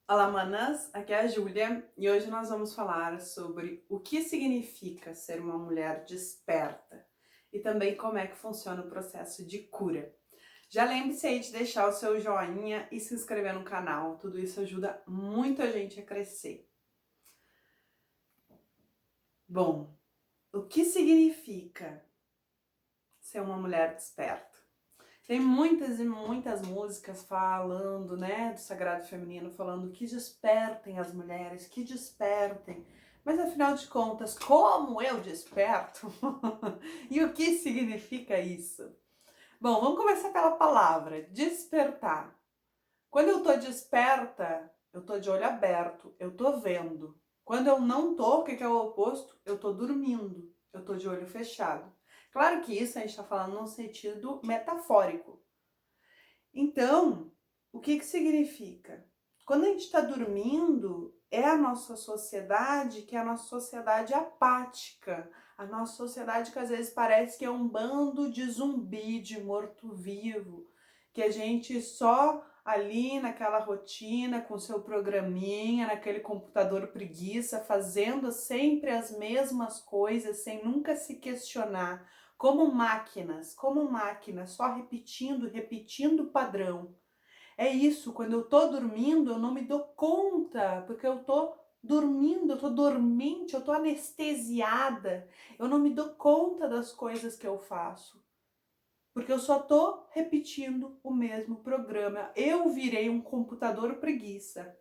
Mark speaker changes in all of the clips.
Speaker 1: Olá, manas! Aqui é a Júlia e hoje nós vamos falar sobre o que significa ser uma mulher desperta e também como é que funciona o processo de cura. Já lembre-se aí de deixar o seu joinha e se inscrever no canal, tudo isso ajuda muito a gente a crescer. Bom, o que significa ser uma mulher desperta? Tem muitas e muitas músicas falando, né, do sagrado feminino, falando que despertem as mulheres, que despertem. Mas afinal de contas, como eu desperto? E o que significa isso? Bom, vamos começar pela palavra, despertar. Quando eu tô desperta, eu tô de olho aberto, eu tô vendo. Quando eu não tô, o que é o oposto? Eu tô dormindo, eu tô de olho fechado. Claro que isso a gente está falando num sentido metafórico. Então, o que significa? Quando a gente está dormindo, é a nossa sociedade que é a nossa sociedade apática, a nossa sociedade que às vezes parece que é um bando de zumbi, de morto-vivo, que a gente só ali naquela rotina, com seu programinha, naquele computador preguiça, fazendo sempre as mesmas coisas, sem nunca se questionar como máquinas, só repetindo, repetindo o padrão. É isso, quando eu tô dormindo, eu não me dou conta, porque eu tô dormindo, eu tô dormente, eu tô anestesiada, eu não me dou conta das coisas que eu faço, porque eu só tô repetindo o mesmo programa. Eu virei um computador preguiça.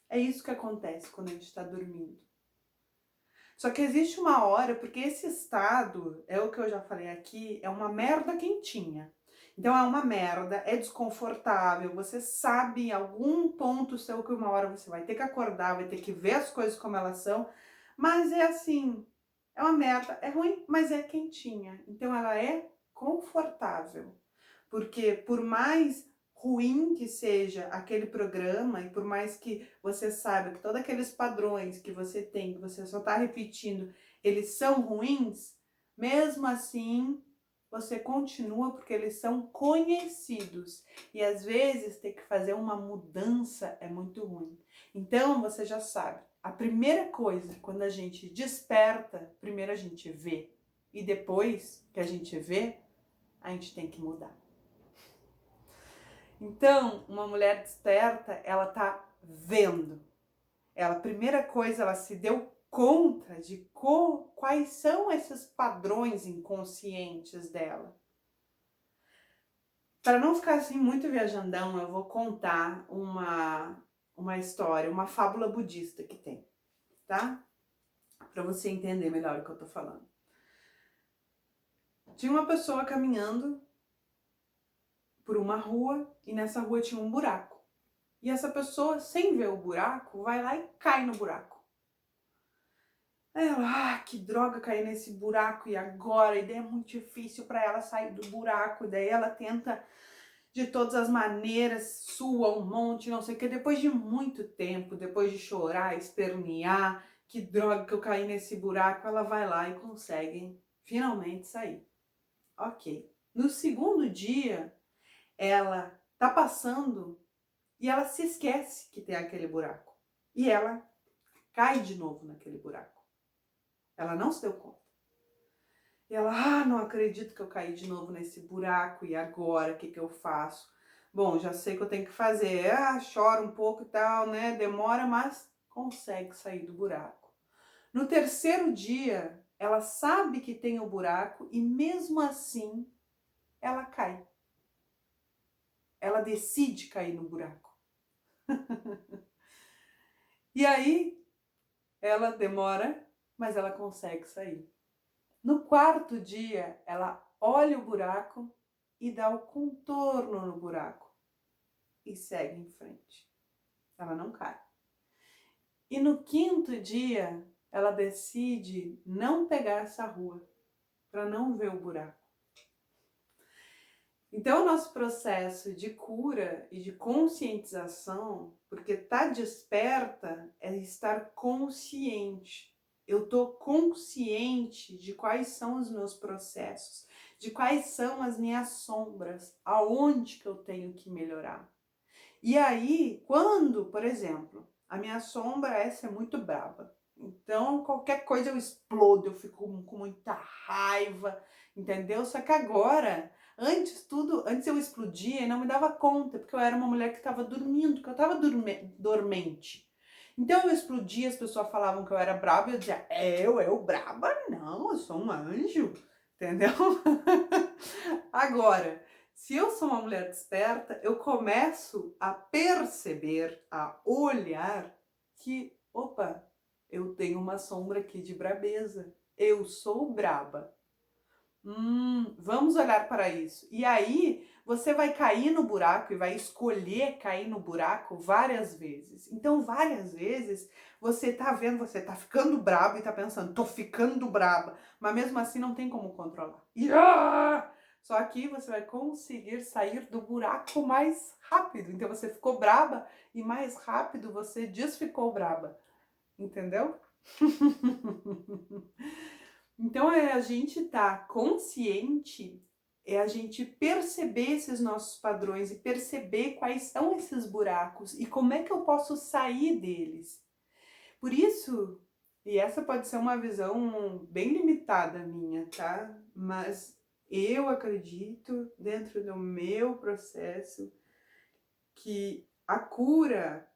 Speaker 1: É isso que acontece quando a gente tá dormindo. Só que existe uma hora, porque esse estado, é o que eu já falei aqui, é uma merda quentinha. Então é uma merda, é desconfortável, você sabe em algum ponto seu que uma hora você vai ter que acordar, vai ter que ver as coisas como elas são, mas é assim, é uma merda, é ruim, mas é quentinha. Então ela é confortável. Porque por mais ruim que seja aquele programa e por mais que você saiba que todos aqueles padrões que você tem, que você só está repetindo, eles são ruins, mesmo assim você continua porque eles são conhecidos e às vezes ter que fazer uma mudança é muito ruim. Então você já sabe, a primeira coisa quando a gente desperta, primeiro a gente vê e depois que a gente vê, a gente tem que mudar. Então, uma mulher desperta, ela tá vendo. Ela, primeira coisa, ela se deu conta de quais são esses padrões inconscientes dela. Para não ficar assim muito viajandão, eu vou contar uma história, uma fábula budista que tem, tá? Para você entender melhor o que eu tô falando. Tinha uma pessoa caminhando por uma rua e nessa rua tinha um buraco. E essa pessoa, sem ver o buraco, vai lá e cai no buraco. Ela, que droga cair nesse buraco e agora? E daí é muito difícil para ela sair do buraco. E daí ela tenta de todas as maneiras, sua um monte, não sei o que. Depois de muito tempo, depois de chorar, espernear, que droga que eu caí nesse buraco, ela vai lá e consegue finalmente sair. Ok. No segundo dia, ela tá passando e ela se esquece que tem aquele buraco. E ela cai de novo naquele buraco. Ela não se deu conta. E ela, não acredito que eu caí de novo nesse buraco, e agora, o que eu faço? Bom, já sei o que eu tenho que fazer. Chora um pouco e tal, né? Demora, mas consegue sair do buraco. No terceiro dia, ela sabe que tem o buraco e mesmo assim, ela cai. Ela decide cair no buraco. E aí, ela demora, mas ela consegue sair. No quarto dia, ela olha o buraco e dá o contorno no buraco e segue em frente. Ela não cai. E no quinto dia, ela decide não pegar essa rua para não ver o buraco. Então, o nosso processo de cura e de conscientização, porque estar desperta é estar consciente. Eu estou consciente de quais são os meus processos, de quais são as minhas sombras, aonde que eu tenho que melhorar. E aí, quando, por exemplo, a minha sombra essa é muito braba, então qualquer coisa eu explodo, eu fico com muita raiva, entendeu? Só que agora, antes eu explodia e não me dava conta, porque eu era uma mulher que estava dormindo, que eu estava dormente. Então eu explodia, as pessoas falavam que eu era braba, e eu dizia, eu braba? Não, eu sou um anjo, entendeu? Agora, se eu sou uma mulher desperta, eu começo a perceber, a olhar que, opa, eu tenho uma sombra aqui de brabeza. Eu sou braba. Vamos olhar para isso. E aí, você vai cair no buraco e vai escolher cair no buraco várias vezes. Então, várias vezes, você tá vendo, você tá ficando brabo e tá pensando, tô ficando braba. Mas mesmo assim, não tem como controlar. Só que você vai conseguir sair do buraco mais rápido. Então, você ficou braba e mais rápido você desficou braba. Entendeu? Então, é a gente estar consciente, é a gente perceber esses nossos padrões e perceber quais são esses buracos e como é que eu posso sair deles. Por isso, e essa pode ser uma visão bem limitada minha, tá? Mas eu acredito, dentro do meu processo, que a cura,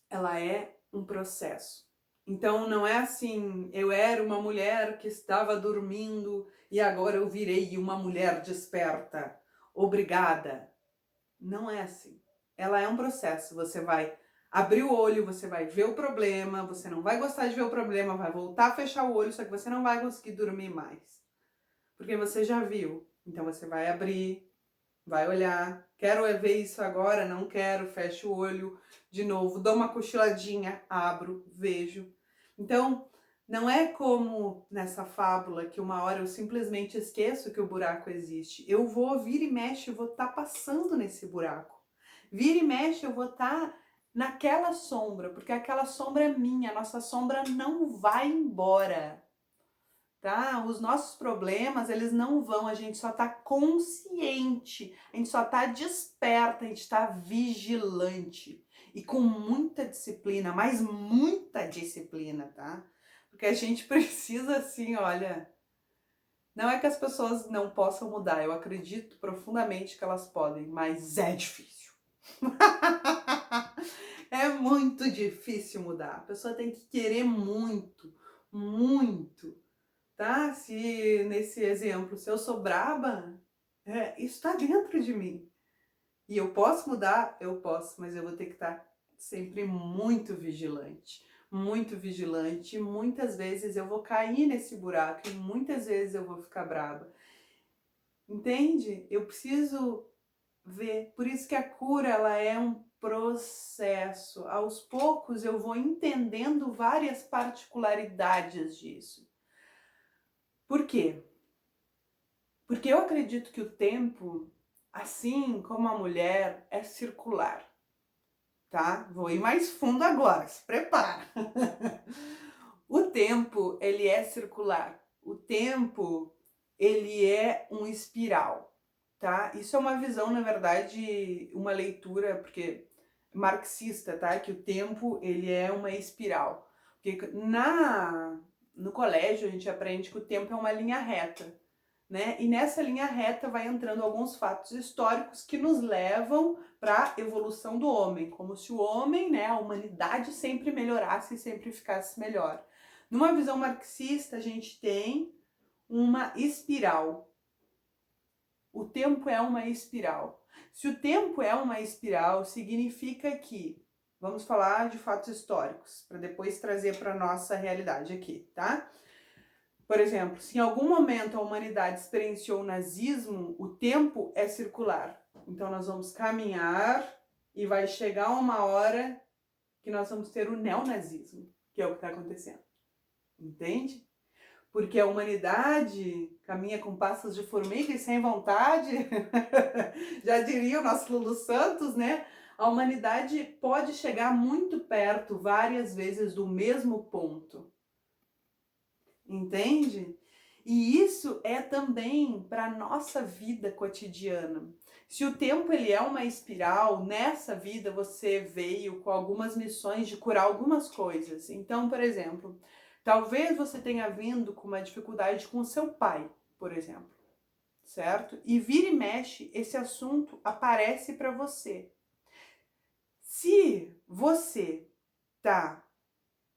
Speaker 1: ela é um processo. Então não é assim, eu era uma mulher que estava dormindo e agora eu virei uma mulher desperta. Obrigada. Não é assim. Ela é um processo. Você vai abrir o olho, você vai ver o problema, você não vai gostar de ver o problema, vai voltar a fechar o olho, só que você não vai conseguir dormir mais. Porque você já viu. Então você vai abrir, vai olhar. Quero ver isso agora? Não quero. Fecho o olho de novo, dou uma cochiladinha, abro, vejo. Então, não é como nessa fábula que uma hora eu simplesmente esqueço que o buraco existe. Eu vou vir e mexe, eu vou estar passando nesse buraco. Vira e mexe, eu vou estar naquela sombra, porque aquela sombra é minha, a nossa sombra não vai embora. Tá? Os nossos problemas, eles não vão, a gente só tá consciente, a gente só tá desperta, a gente tá vigilante e com muita disciplina, mas muita disciplina, tá? Porque a gente precisa assim, olha, não é que as pessoas não possam mudar, eu acredito profundamente que elas podem, mas é difícil. É muito difícil mudar. A pessoa tem que querer muito, muito. Tá? Se nesse exemplo, se eu sou braba, isso está dentro de mim. E eu posso mudar? Eu posso, mas eu vou ter que estar sempre muito vigilante. Muito vigilante. Muitas vezes eu vou cair nesse buraco e muitas vezes eu vou ficar braba. Entende? Eu preciso ver. Por isso que a cura, ela é um processo. Aos poucos eu vou entendendo várias particularidades disso. Por quê? Porque eu acredito que o tempo, assim como a mulher, é circular, tá? Vou ir mais fundo agora, se prepara. O tempo, ele é circular. O tempo, ele é um espiral, tá? Isso é uma visão, na verdade, uma leitura, porque marxista, tá? Que o tempo, ele é uma espiral. Porque no colégio a gente aprende que o tempo é uma linha reta. Né? E nessa linha reta vai entrando alguns fatos históricos que nos levam para a evolução do homem, como se o homem, né, a humanidade sempre melhorasse e sempre ficasse melhor. Numa visão marxista, a gente tem uma espiral. O tempo é uma espiral. Se o tempo é uma espiral, significa que, vamos falar de fatos históricos, para depois trazer para a nossa realidade aqui, tá? Por exemplo, se em algum momento a humanidade experienciou o nazismo, o tempo é circular. Então nós vamos caminhar e vai chegar uma hora que nós vamos ter o neonazismo, que é o que está acontecendo. Entende? Porque a humanidade caminha com passos de formiga e sem vontade, já diria o nosso Lulu Santos, né? A humanidade pode chegar muito perto várias vezes do mesmo ponto. Entende? E isso é também para a nossa vida cotidiana. Se o tempo ele é uma espiral, nessa vida você veio com algumas missões de curar algumas coisas. Então, por exemplo, talvez você tenha vindo com uma dificuldade com o seu pai, por exemplo, certo? E vira e mexe, esse assunto aparece para você. Se você tá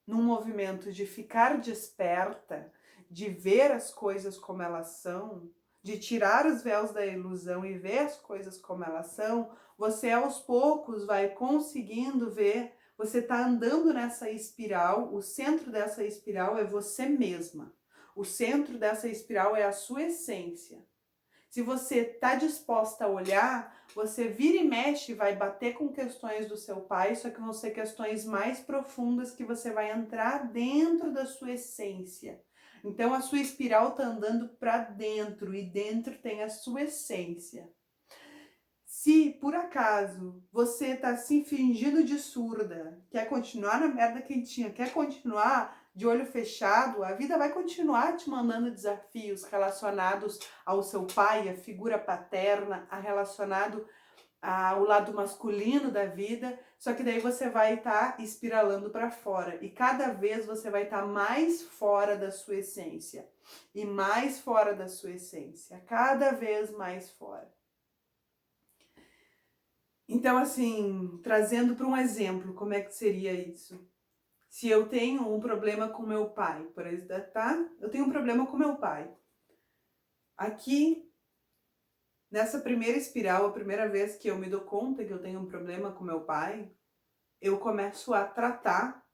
Speaker 1: num movimento de ficar desperta, de ver as coisas como elas são, de tirar os véus da ilusão e ver as coisas como elas são, você aos poucos vai conseguindo ver, você está andando nessa espiral, o centro dessa espiral é você mesma. O centro dessa espiral é a sua essência. Se você está disposta a olhar, você vira e mexe e vai bater com questões do seu pai, só que vão ser questões mais profundas que você vai entrar dentro da sua essência. Então a sua espiral está andando para dentro e dentro tem a sua essência. Se por acaso você está se fingindo de surda, quer continuar na merda quentinha, quer continuar de olho fechado, a vida vai continuar te mandando desafios relacionados ao seu pai, a figura paterna, relacionado ao lado masculino da vida, só que daí você vai estar espiralando para fora e cada vez você vai estar mais fora da sua essência e mais fora da sua essência, cada vez mais fora. Então, assim, trazendo para um exemplo, como é que seria isso? Se eu tenho um problema com meu pai, por exemplo, tá? Eu tenho um problema com meu pai. Aqui, nessa primeira espiral, a primeira vez que eu me dou conta que eu tenho um problema com meu pai, eu começo a tratar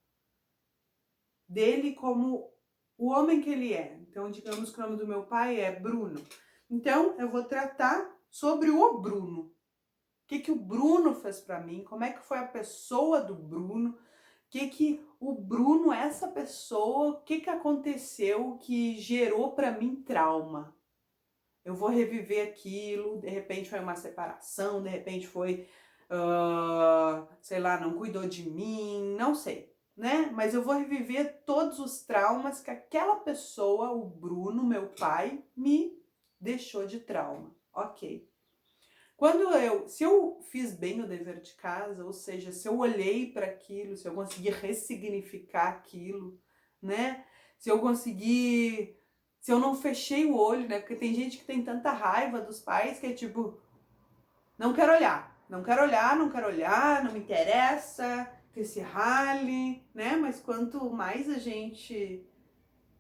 Speaker 1: dele como o homem que ele é. Então, digamos que o nome do meu pai é Bruno. Então, eu vou tratar sobre o Bruno. O que o Bruno fez para mim? Como é que foi a pessoa do Bruno? O que o Bruno, essa pessoa, o que aconteceu que gerou para mim trauma? Eu vou reviver aquilo, de repente foi uma separação, de repente foi, sei lá, não cuidou de mim, não sei, né? Mas eu vou reviver todos os traumas que aquela pessoa, o Bruno, meu pai, me deixou de trauma. Ok. Se eu fiz bem o dever de casa, ou seja, se eu olhei para aquilo, se eu consegui ressignificar aquilo, né? Se eu consegui, se eu não fechei o olho, né? Porque tem gente que tem tanta raiva dos pais que é tipo, não quero olhar, não quero olhar, não quero olhar, não me interessa, que se rale, né? Mas quanto mais a gente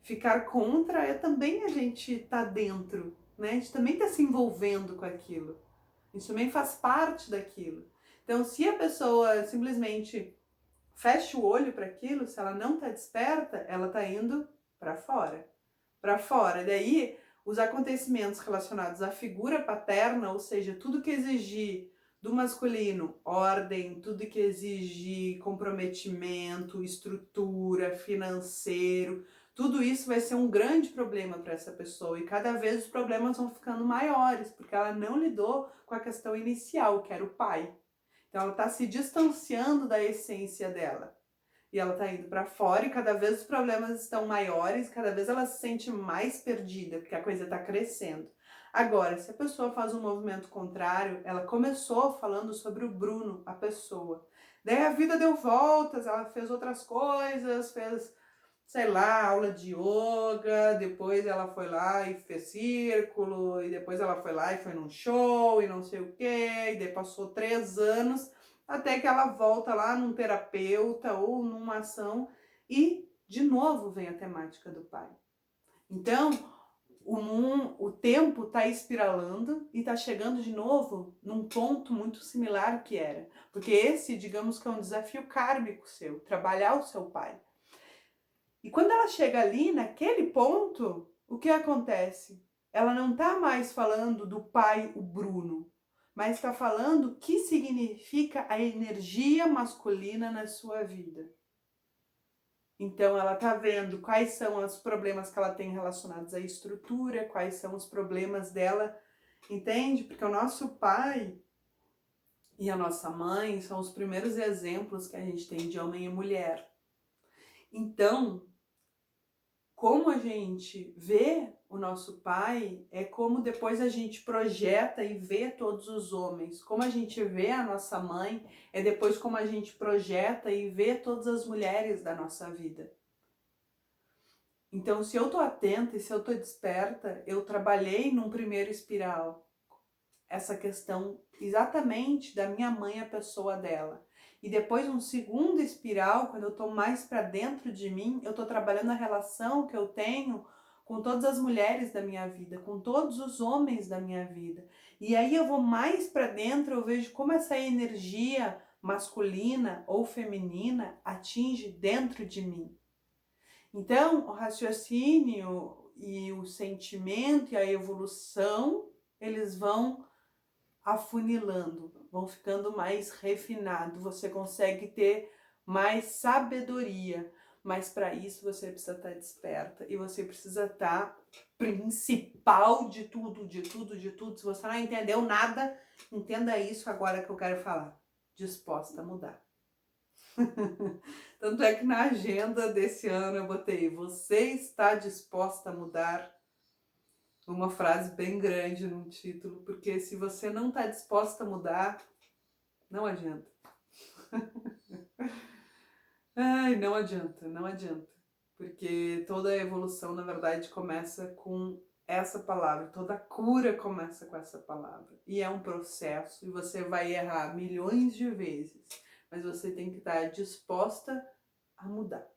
Speaker 1: ficar contra, é também a gente tá dentro, né? A gente também tá se envolvendo com aquilo. Isso também faz parte daquilo. Então, se a pessoa simplesmente fecha o olho para aquilo, se ela não está desperta, ela está indo para fora. Para fora. Daí, os acontecimentos relacionados à figura paterna, ou seja, tudo que exigir do masculino, ordem, tudo que exigir comprometimento, estrutura, financeiro, tudo isso vai ser um grande problema para essa pessoa e cada vez os problemas vão ficando maiores, porque ela não lidou com a questão inicial, que era o pai. Então ela está se distanciando da essência dela. E ela está indo para fora e cada vez os problemas estão maiores, cada vez ela se sente mais perdida, porque a coisa está crescendo. Agora, se a pessoa faz um movimento contrário, ela começou falando sobre o Bruno, a pessoa. Daí a vida deu voltas, ela fez outras coisas, fez, sei lá, aula de yoga, depois ela foi lá e fez círculo, e depois ela foi lá e foi num show e não sei o quê, e daí passou 3 anos, até que ela volta lá num terapeuta ou numa ação e de novo vem a temática do pai. Então, o tempo está espiralando e está chegando de novo num ponto muito similar que era. Porque esse, digamos que é um desafio kármico seu, trabalhar o seu pai. E quando ela chega ali, naquele ponto, o que acontece? Ela não está mais falando do pai, o Bruno, mas está falando o que significa a energia masculina na sua vida. Então ela está vendo quais são os problemas que ela tem relacionados à estrutura, quais são os problemas dela, entende? Porque o nosso pai e a nossa mãe são os primeiros exemplos que a gente tem de homem e mulher. Então, como a gente vê o nosso pai é como depois a gente projeta e vê todos os homens. Como a gente vê a nossa mãe é depois como a gente projeta e vê todas as mulheres da nossa vida. Então, se eu tô atenta e se eu tô desperta, eu trabalhei num primeiro espiral essa questão exatamente da minha mãe, a pessoa dela. E depois um segundo espiral, quando eu tô mais para dentro de mim, eu tô trabalhando a relação que eu tenho com todas as mulheres da minha vida, com todos os homens da minha vida. E aí eu vou mais para dentro, eu vejo como essa energia masculina ou feminina atinge dentro de mim. Então, o raciocínio e o sentimento e a evolução, eles vão afunilando, vão ficando mais refinado, você consegue ter mais sabedoria, mas para isso você precisa estar desperta e você precisa estar principal de tudo, de tudo, de tudo. Se você não entendeu nada, entenda isso agora que eu quero falar. Disposta a mudar. Tanto é que na agenda desse ano eu botei: você está disposta a mudar? Uma frase bem grande no título, porque se você não está disposta a mudar, não adianta. Ai, não adianta, não adianta. Porque toda a evolução, na verdade, começa com essa palavra. Toda cura começa com essa palavra. E é um processo, e você vai errar milhões de vezes. Mas você tem que estar disposta a mudar.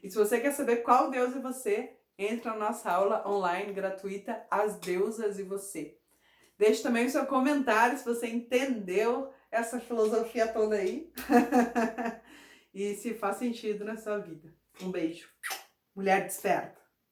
Speaker 1: E se você quer saber qual Deus é você, entra na nossa aula online gratuita As Deusas e Você. Deixe também o seu comentário se você entendeu essa filosofia toda aí e se faz sentido na sua vida. Um beijo. Mulher desperta!